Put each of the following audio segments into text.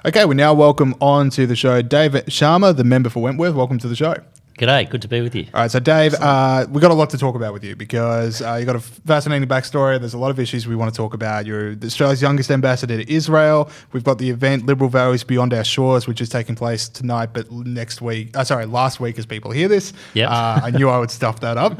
Okay, we now welcome on to the show Dave Sharma, the member for Wentworth. Welcome to the show. G'day, good to be with you. All right, so Dave, we've got a lot to talk about with you because you've got a fascinating backstory. There's a lot of issues we want to talk about. You're Australia's youngest ambassador to Israel. We've got the event Liberal Values Beyond Our Shores, which is taking place tonight, but last week as people hear this. Yep. I knew I would stuff that up.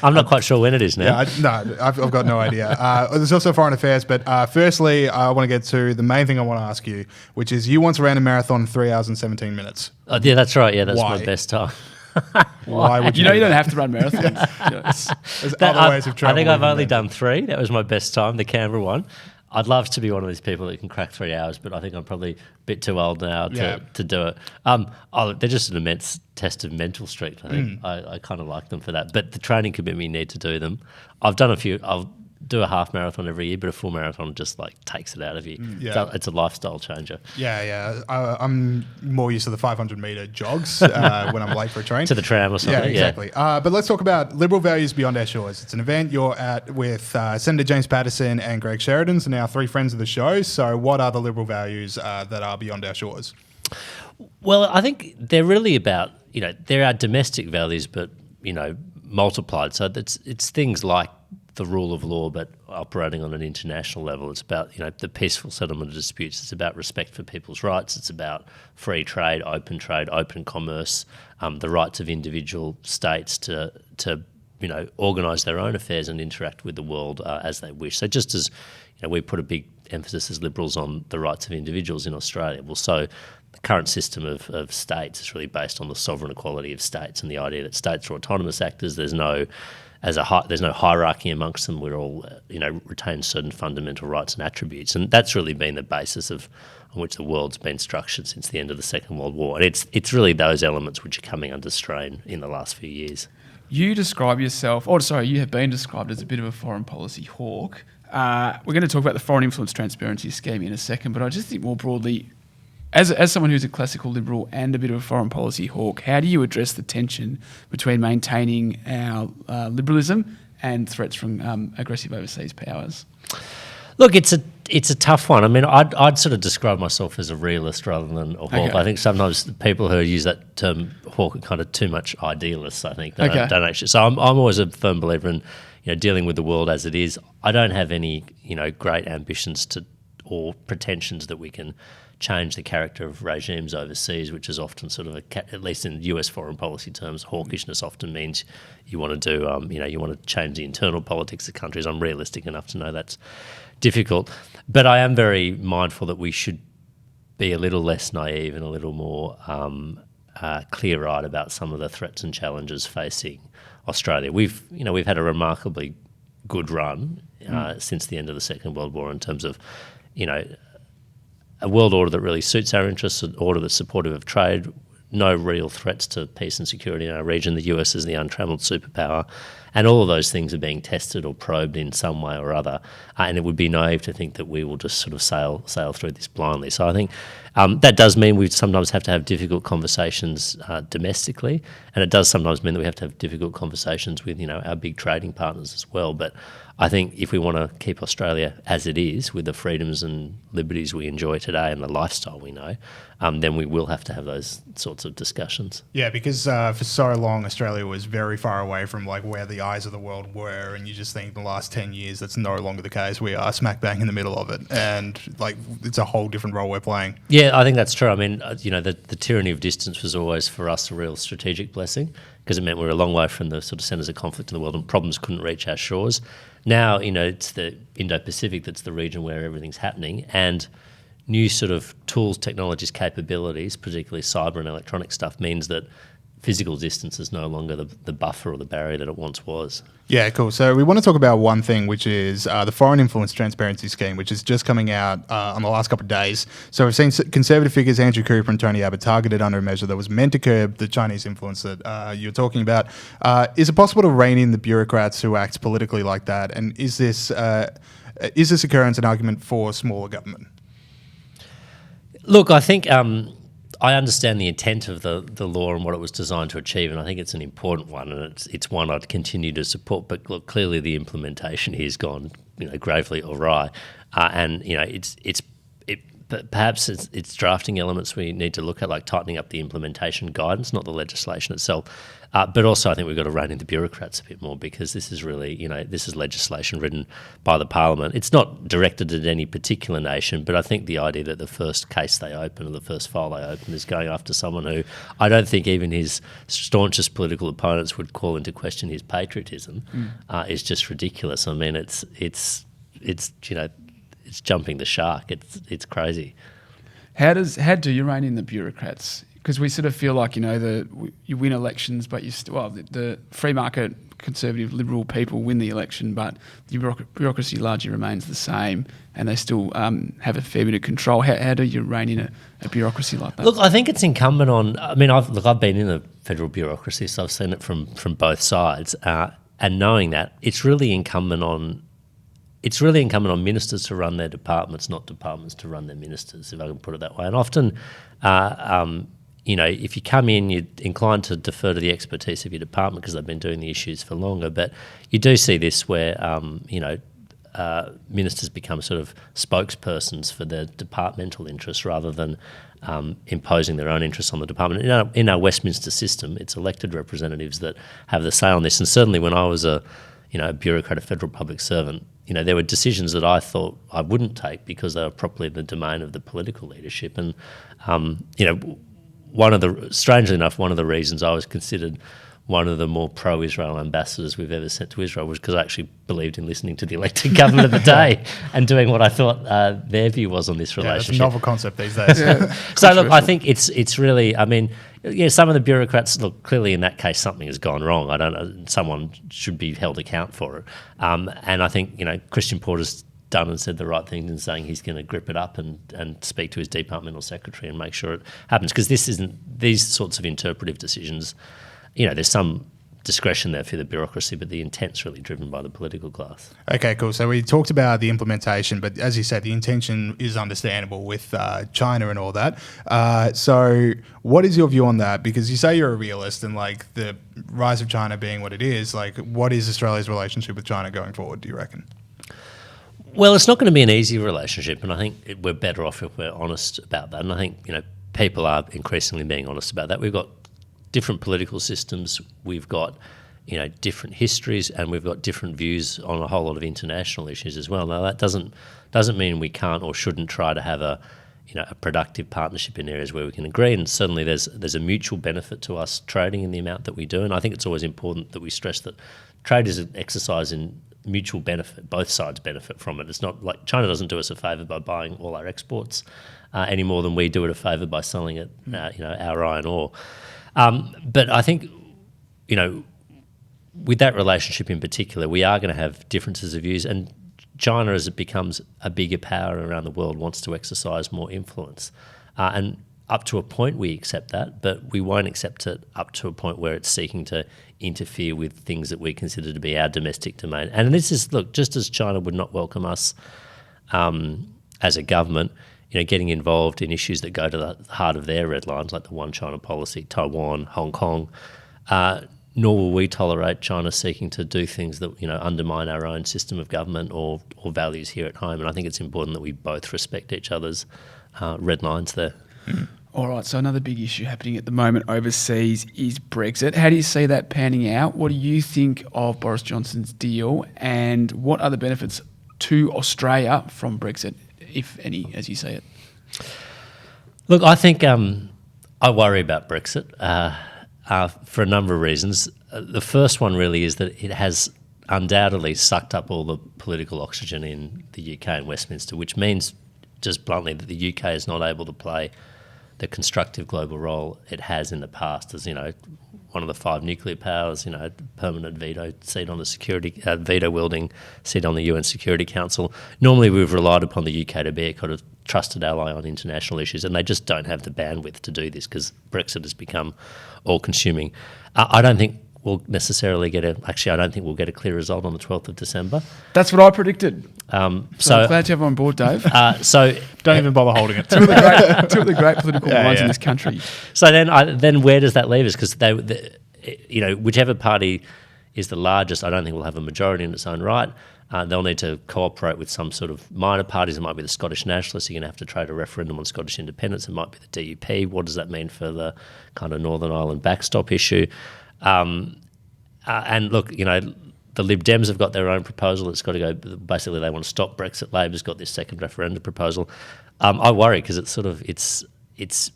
I'm not quite sure when it is now. I've got no idea. There's also foreign affairs, but firstly, I want to get to the main thing I want to ask you, which is you once ran a marathon in 3 hours and 17 minutes. Oh, yeah, that's right. Yeah, that's Why? my best time. Why would You know you don't have to run marathons. There's other ways of I traveling. think I've only done 3. That was my best time, the Canberra one. I'd love to be one of these people that can crack 3 hours, but I think I'm probably a bit too old now to do it. They're just an immense test of mental strength, I think. I kind of like them for that. But the training commitment, you need to do them. I've done a few. I'll do a half marathon every year, but a full marathon just takes it out of you. It's a lifestyle changer. I'm more used to the 500-metre jogs when I'm late for a train. To the tram or something. Yeah, exactly. But let's talk about Liberal Values Beyond Our Shores. It's an event you're at with Senator James Patterson and Greg Sheridan, so now 3 friends of the show. So what are the Liberal values that are beyond our shores? Well, I think they're really about, there are domestic values, but, multiplied. So it's things like the rule of law, but operating on an international level. It's about, the peaceful settlement of disputes. It's about respect for people's rights. It's about free trade, open commerce, the rights of individual states to organise their own affairs and interact with the world as they wish. So just as, we put a big emphasis as Liberals on the rights of individuals in Australia, well, so the current system of states is really based on the sovereign equality of states and the idea that states are autonomous actors. There's no hierarchy amongst them. We're all, retain certain fundamental rights and attributes, and that's really been the basis on which the world's been structured since the end of the Second World War. And it's really those elements which are coming under strain in the last few years. You have been described as a bit of a foreign policy hawk. We're going to talk about the Foreign Influence Transparency Scheme in a second, but I just think more broadly, as someone who's a classical liberal and a bit of a foreign policy hawk, how do you address the tension between maintaining our liberalism and threats from aggressive overseas powers? Look, it's a tough one. I mean, I'd sort of describe myself as a realist rather than a hawk. Okay. I think sometimes people who use that term hawk are kind of too much idealists, I think. Don't actually. So I'm always a firm believer in dealing with the world as it is. I don't have any great ambitions or pretensions that we can change the character of regimes overseas, which is often sort of at least in US foreign policy terms, hawkishness often means you want to do, you want to change the internal politics of countries. I'm realistic enough to know that's difficult, but I am very mindful that we should be a little less naive and a little more clear-eyed about some of the threats and challenges facing Australia. We've had a remarkably good run since the end of the Second World War in terms of, a world order that really suits our interests, an order that's supportive of trade, no real threats to peace and security in our region. The US is the untrammeled superpower, and all of those things are being tested or probed in some way or other. And it would be naive to think that we will just sort of sail through this blindly. So I think that does mean we sometimes have to have difficult conversations domestically, and it does sometimes mean that we have to have difficult conversations with our big trading partners as well. But I think if we want to keep Australia as it is, with the freedoms and liberties we enjoy today and the lifestyle we know, then we will have to have those sorts of discussions. Yeah, because for so long Australia was very far away from where the eyes of the world were, and you just think the last 10 years that's no longer the case. We are smack bang in the middle of it, and it's a whole different role we're playing. Yeah, I think that's true. I mean, the tyranny of distance was always for us a real strategic blessing because it meant we were a long way from the sort of centres of conflict in the world and problems couldn't reach our shores. Now, it's the Indo-Pacific that's the region where everything's happening, and new sort of tools, technologies, capabilities, particularly cyber and electronic stuff, means that physical distance is no longer the buffer or the barrier that it once was. Yeah, cool. So we want to talk about one thing, which is the Foreign Influence Transparency Scheme, which is just coming out on the last couple of days. So we've seen Conservative figures Andrew Cooper and Tony Abbott targeted under a measure that was meant to curb the Chinese influence that you're talking about. Is it possible to rein in the bureaucrats who act politically like that? And is this occurrence an argument for smaller government? Look, I think I understand the intent of the law and what it was designed to achieve, and I think it's an important one, and it's one I'd continue to support. But look, clearly the implementation here has gone, gravely awry, and but perhaps it's drafting elements we need to look at, like tightening up the implementation guidance, not the legislation itself. But also I think we've got to rein in the bureaucrats a bit more, because this is really, this is legislation written by the Parliament. It's not directed at any particular nation, but I think the idea that the first case they open or the first file they open is going after someone who I don't think even his staunchest political opponents would call into question his patriotism is just ridiculous. I mean, it's jumping the shark. It's crazy. How do you rein in the bureaucrats? Because we sort of feel like, you win elections, but the free market, conservative, liberal people win the election, but the bureaucracy largely remains the same, and they still have a fair bit of control. How do you rein in a bureaucracy like that? Look, I think it's incumbent on. I mean, I've been in the federal bureaucracy, so I've seen it from both sides, and knowing that, it's really incumbent on ministers to run their departments, not departments to run their ministers, if I can put it that way. And often, if you come in, you're inclined to defer to the expertise of your department because they've been doing the issues for longer. But you do see this where, ministers become sort of spokespersons for their departmental interests rather than imposing their own interests on the department. In our Westminster system, it's elected representatives that have the say on this. And certainly when I was a bureaucrat, a federal public servant, there were decisions that I thought I wouldn't take because they were properly in the domain of the political leadership. And, strangely enough, one of the reasons I was considered one of the more pro-Israel ambassadors we've ever sent to Israel was because I actually believed in listening to the elected government of the day and doing what I thought their view was on this relationship. It's a novel concept these days. So look, I think it's really, I mean, some of the bureaucrats, look, clearly in that case something has gone wrong. I don't know, someone should be held account for it. And I think, Christian Porter's done and said the right thing in saying he's going to grip it up and speak to his departmental secretary and make sure it happens, because these sorts of interpretive decisions, there's some discretion there for the bureaucracy, but the intent's really driven by the political class. Okay, cool. So we talked about the implementation, but as you said, the intention is understandable with China and all that. So what is your view on that? Because you say you're a realist, and like the rise of China being what it is, like what is Australia's relationship with China going forward, do you reckon? Well, it's not going to be an easy relationship, and I think we're better off if we're honest about that. And I think, people are increasingly being honest about that. We've got different political systems, we've got different histories, and we've got different views on a whole lot of international issues as well. Now that doesn't mean we can't or shouldn't try to have a productive partnership in areas where we can agree. And certainly there's a mutual benefit to us trading in the amount that we do. And I think it's always important that we stress that trade is an exercise in mutual benefit. Both sides benefit from it. It's not like China doesn't do us a favour by buying all our exports any more than we do it a favour by selling it, our iron ore. But I think, with that relationship in particular, we are going to have differences of views, and China, as it becomes a bigger power around the world, wants to exercise more influence. And up to a point we accept that, but we won't accept it up to a point where it's seeking to interfere with things that we consider to be our domestic domain. And this is, look, just as China would not welcome us as a government, getting involved in issues that go to the heart of their red lines, like the One China policy, Taiwan, Hong Kong, nor will we tolerate China seeking to do things that undermine our own system of government or values here at home. And I think it's important that we both respect each other's red lines there. All right, so another big issue happening at the moment overseas is Brexit. How do you see that panning out? What do you think of Boris Johnson's deal, and what are the benefits to Australia from Brexit, if any, as you see it? Look, I think I worry about Brexit for a number of reasons. The first one really is that it has undoubtedly sucked up all the political oxygen in the UK and Westminster, which means, just bluntly, that the UK is not able to play the constructive global role it has in the past as, one of the 5 nuclear powers, permanent veto seat on the veto-wielding seat on the UN Security Council. Normally we've relied upon the UK to be a kind of trusted ally on international issues, and they just don't have the bandwidth to do this because Brexit has become all-consuming. I don't think we'll necessarily I don't think we'll get a clear result on the 12th of December. That's what I predicted. So I'm glad to have you on board, Dave. So don't even bother holding it. two of the great political minds in this country. So then where does that leave us? Because whichever party is the largest, I don't think will have a majority in its own right. They'll need to cooperate with some sort of minor parties. It might be the Scottish Nationalists. You're going to have to trade a referendum on Scottish independence. It might be the DUP. What does that mean for the kind of Northern Ireland backstop issue? And look, the Lib Dems have got their own proposal. It's got to go. Basically, they want to stop Brexit. Labor's got this second referendum proposal. I worry because it's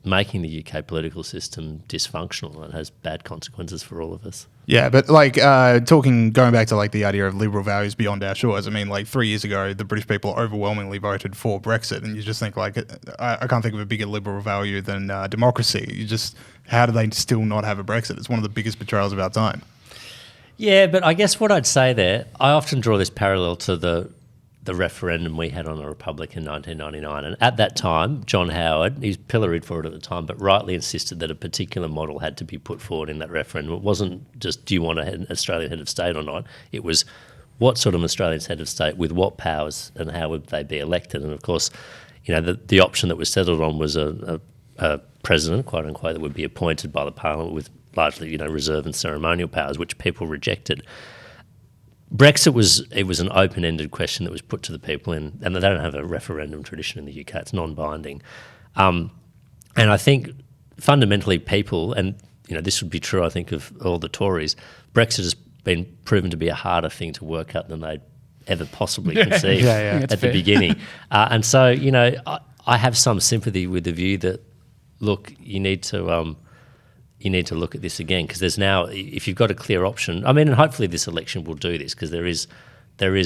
making the UK political system dysfunctional and has bad consequences for all of us. Yeah, but going back to the idea of liberal values beyond our shores. I mean, 3 years ago, the British people overwhelmingly voted for Brexit, and you just think I can't think of a bigger liberal value than democracy. How do they still not have a Brexit? It's one of the biggest betrayals of our time. Yeah, but I guess what I'd say there, I often draw this parallel to the referendum we had on the Republic in 1999. And at that time, John Howard, he's pilloried for it at the time, but rightly insisted that a particular model had to be put forward in that referendum. It wasn't just, do you want an Australian head of state or not? It was, what sort of Australian head of state with what powers and how would they be elected? And of course, the option that was settled on was a president, quote unquote, that would be appointed by the Parliament with largely, reserve and ceremonial powers, which people rejected. Brexit was an open-ended question that was put to the people, and they don't have a referendum tradition in the UK. It's non-binding, and I think fundamentally people, and this would be true, I think, of all the Tories. Brexit has been proven to be a harder thing to work out than they'd ever possibly conceived at the beginning, and so I have some sympathy with the view that look, you need to look at this again because there's now, if you've got a clear option, and hopefully this election will do this because there is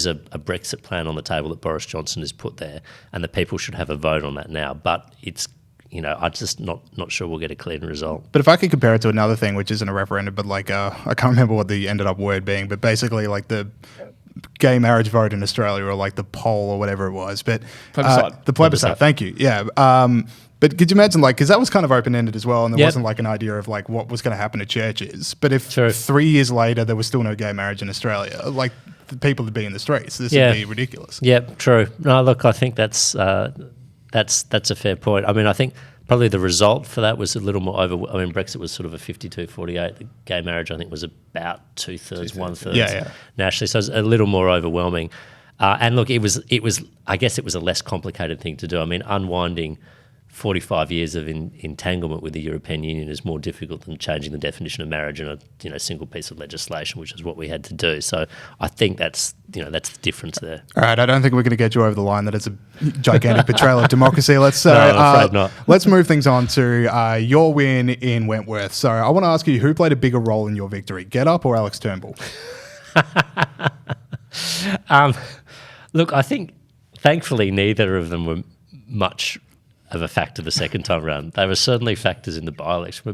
a Brexit plan on the table that Boris Johnson has put there and the people should have a vote on that now. But it's, I'm just not sure we'll get a clean result. But if I could compare it to another thing, which isn't a referendum, but I can't remember what the ended up word being, but basically the gay marriage vote in Australia or the poll or whatever it was. But the plebiscite, thank you. Yeah. But could you imagine, because that was kind of open-ended as well, and there wasn't an idea of what was going to happen to churches. But if 3 years later there was still no gay marriage in Australia, the people would be in the streets. This would be ridiculous. Yeah, true. No, look, I think that's a fair point. I think probably the result for that was a little more Brexit was sort of a 52-48. The gay marriage, I think, was about two-thirds, one-third nationally. So it was a little more overwhelming. And look, it was. I guess it was a less complicated thing to do. Unwinding 45 years of entanglement with the European Union is more difficult than changing the definition of marriage in a single piece of legislation, which is what we had to do. So I think that's the difference there. All right, I don't think we're going to get you over the line that it's a gigantic betrayal of democracy. Let's no, I'm afraid not. Let's move things on to your win in Wentworth. So I want to ask you, who played a bigger role in your victory, Get Up or Alex Turnbull? Look, I think thankfully neither of them were much of a factor the second time around. They were certainly factors in the by-election.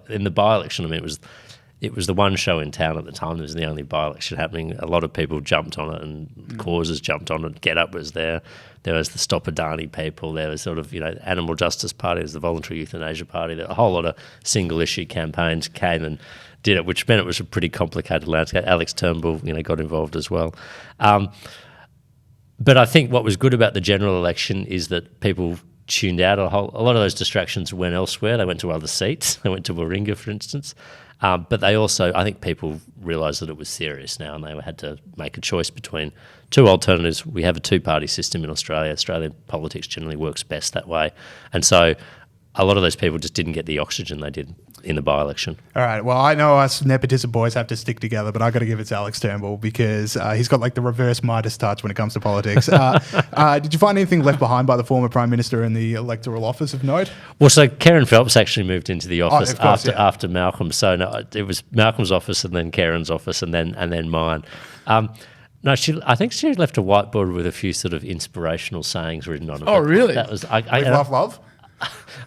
In the by-election, it was the one show in town at the time. It was the only by-election happening. A lot of people jumped on it and causes jumped on it. Get Up was there. There was the Stop Adani people. There was sort of, Animal Justice Party. There was the Voluntary Euthanasia Party. A whole lot of single-issue campaigns came and did it, which meant it was a pretty complicated landscape. Alex Turnbull, got involved as well. But I think what was good about the general election is that people tuned out. A lot of those distractions went elsewhere. They went to other seats. They went to Warringah, for instance. But they also, I think people realised that it was serious now and they had to make a choice between two alternatives. We have a two-party system in Australia. Australian politics generally works best that way. And so a lot of those people just didn't get the oxygen they did in the by-election. All right. Well, I know us nepotism boys have to stick together, but I got to give it to Alex Turnbull because he's got the reverse Midas touch when it comes to politics. Did you find anything left behind by the former Prime Minister in the electoral office of note? Well, so Karen Phelps actually moved into the office after Malcolm. So no, it was Malcolm's office and then Karen's office and then mine. No, I think she left a whiteboard with a few sort of inspirational sayings written on it. Oh, really? That was love.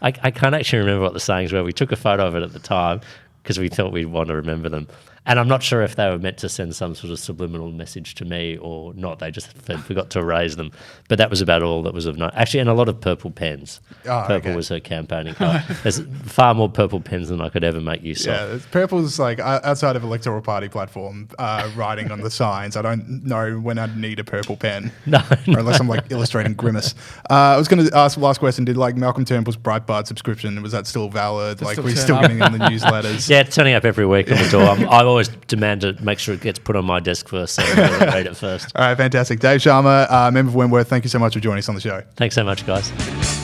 I can't actually remember what the sayings were. We took a photo of it at the time because we thought we'd want to remember them. And I'm not sure if they were meant to send some sort of subliminal message to me or not. They just forgot to erase them. But that was about all that was of note. Actually, and a lot of purple pens. Purple was her campaigning colour. There's far more purple pens than I could ever make use of. Yeah, purple's outside of electoral party platform writing on the signs. I don't know when I'd need a purple pen. No. Or unless I'm illustrating Grimace. I was going to ask the last question. Did Malcolm Turnbull's Breitbart subscription, was that still valid? We're still getting in the newsletters? Yeah, it's turning up every week on the door. I always demand to make sure it gets put on my desk first, so I can read it first. All right, fantastic. Dave Sharma, member of Wentworth, thank you so much for joining us on the show. Thanks so much, guys.